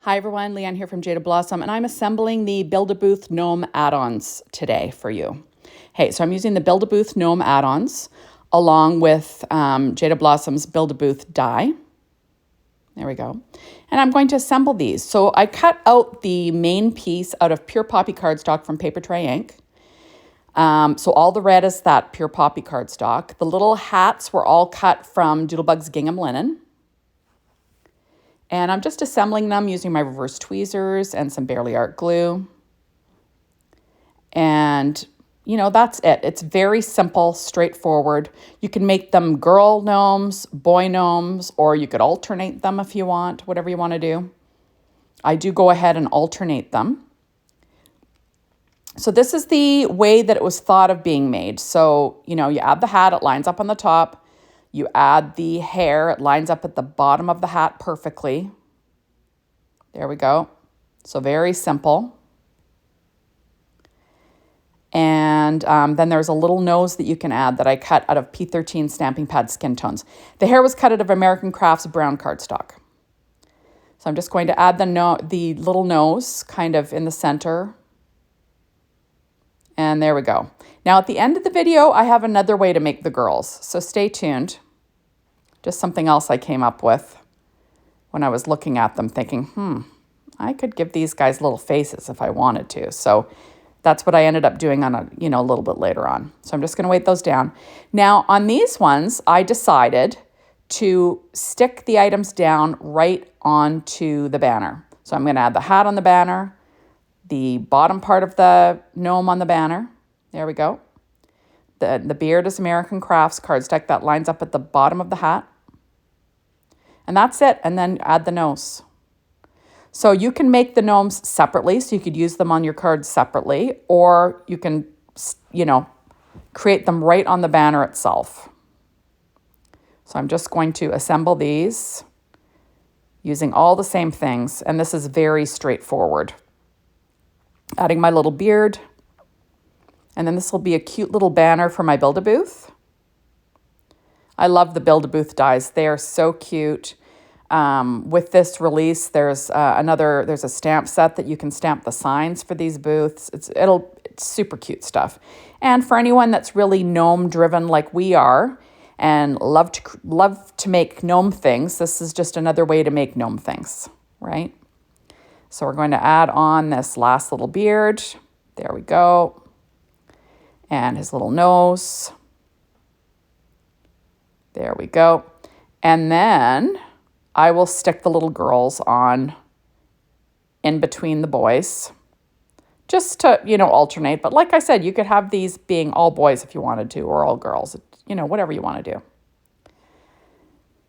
Hi everyone, Leanne here from Jaded Blossom, and I'm assembling the Booth Gnome Add Ons today for you. Hey, so I'm using the Booth Gnome Add Ons along with Jaded Blossom's Booth die. There we go. And I'm going to assemble these. So I cut out the main piece out of pure poppy cardstock from Paper Tray ink. So all the red is that pure poppy cardstock. The little hats were all cut from Doodlebug's Gingham linen. And I'm just assembling them using my reverse tweezers and some Barely Art glue. And, you know, that's it. It's very simple, straightforward. You can make them girl gnomes, boy gnomes, or you could alternate them if you want, whatever you want to do. I do go ahead and alternate them. So this is the way that it was thought of being made. So, you know, you add the hat, it lines up on the top. You add the hair, it lines up at the bottom of the hat perfectly. There we go. So very simple. And then there's a little nose that you can add that I cut out of P13 Stamping Pad Skin Tones. The hair was cut out of American Crafts brown cardstock. So I'm just going to add the little nose kind of in the center. And there we go. Now at the end of the video, I have another way to make the girls. So stay tuned. Just something else I came up with when I was looking at them thinking, I could give these guys little faces if I wanted to. So that's what I ended up doing on a little bit later on. So I'm just going to weight those down. Now on these ones, I decided to stick the items down right onto the banner. So I'm going to add the hat on the banner, the bottom part of the gnome on the banner. There we go. The beard is American Crafts cardstock that lines up at the bottom of the hat. And that's it. And then add the nose. So you can make the gnomes separately. So you could use them on your cards separately. Or you can, create them right on the banner itself. So I'm just going to assemble these using all the same things. And this is very straightforward. Adding my little beard. And then this will be a cute little banner for my Build-A-Booth. I love the Build-A-Booth dies. They are so cute. With this release, there's a stamp set that you can stamp the signs for these booths. It's super cute stuff. And for anyone that's really gnome driven like we are and love to make gnome things, this is just another way to make gnome things, right? So we're going to add on this last little beard. There we go. And his little nose. There we go. And then I will stick the little girls on in between the boys. Just to, alternate. But like I said, you could have these being all boys if you wanted to, or all girls. Whatever you want to do.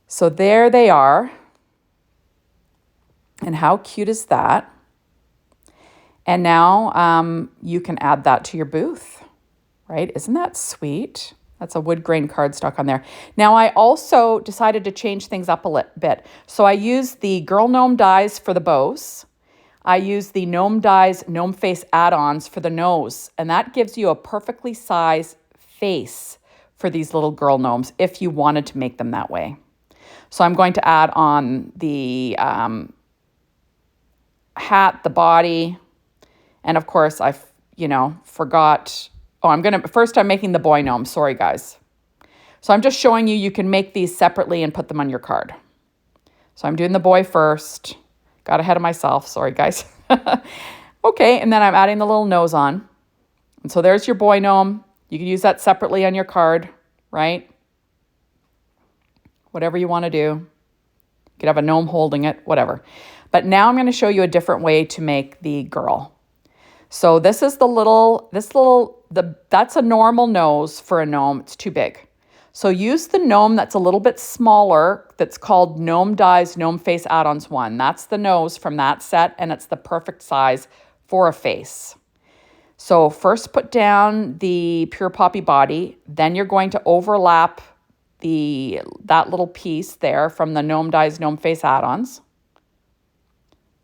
So there they are. And how cute is that? And now you can add that to your booth. Right? Isn't that sweet? That's a wood grain cardstock on there. Now, I also decided to change things up a bit. So I used the Girl Gnome dies for the bows. I used the Gnome Dies Gnome Face add-ons for the nose. And that gives you a perfectly sized face for these little girl gnomes if you wanted to make them that way. So I'm going to add on the hat, the body, and of course I, forgot... Oh, I'm making the boy gnome. Sorry, guys. So I'm just showing you can make these separately and put them on your card. So I'm doing the boy first. Got ahead of myself. Sorry, guys. Okay, and then I'm adding the little nose on. And so there's your boy gnome. You can use that separately on your card, right? Whatever you want to do. You could have a gnome holding it, whatever. But now I'm going to show you a different way to make the girl. So this is that's a normal nose for a gnome. It's too big. So use the gnome that's a little bit smaller that's called Gnome Dies Gnome Face Add-ons 1. That's the nose from that set, and it's the perfect size for a face. So first put down the pure poppy body, then you're going to overlap that little piece there from the Gnome Dies Gnome Face Add-ons.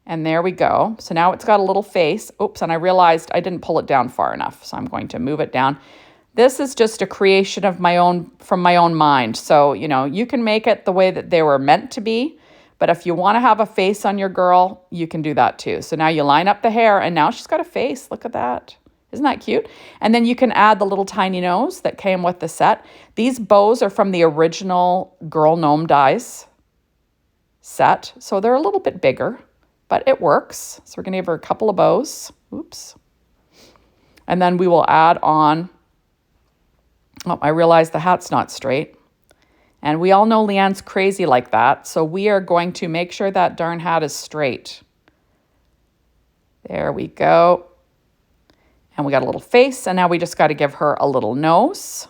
And there we go. So now it's got a little face. Oops, and I realized I didn't pull it down far enough. So I'm going to move it down. This is just a creation of from my own mind. So, you can make it the way that they were meant to be. But if you want to have a face on your girl, you can do that too. So now you line up the hair and now she's got a face. Look at that. Isn't that cute? And then you can add the little tiny nose that came with the set. These bows are from the original Girl Gnome Dies set. So they're a little bit bigger, but it works. So we're going to give her a couple of bows. Oops. And then we will add on, oh, I realized the hat's not straight. And we all know Leanne's crazy like that. So we are going to make sure that darn hat is straight. There we go. And we got a little face, and now we just got to give her a little nose.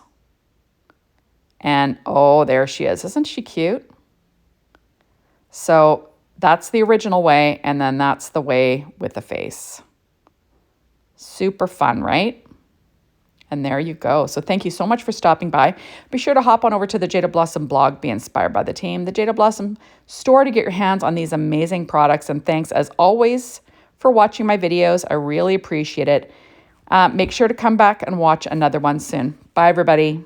And oh, there she is. Isn't she cute? So that's the original way, and then that's the way with the face. Super fun, right? And there you go. So thank you so much for stopping by. Be sure to hop on over to the Jaded Blossom blog, be inspired by the team, the Jaded Blossom store to get your hands on these amazing products. And thanks as always for watching my videos. I really appreciate it. Make sure to come back and watch another one soon. Bye, everybody.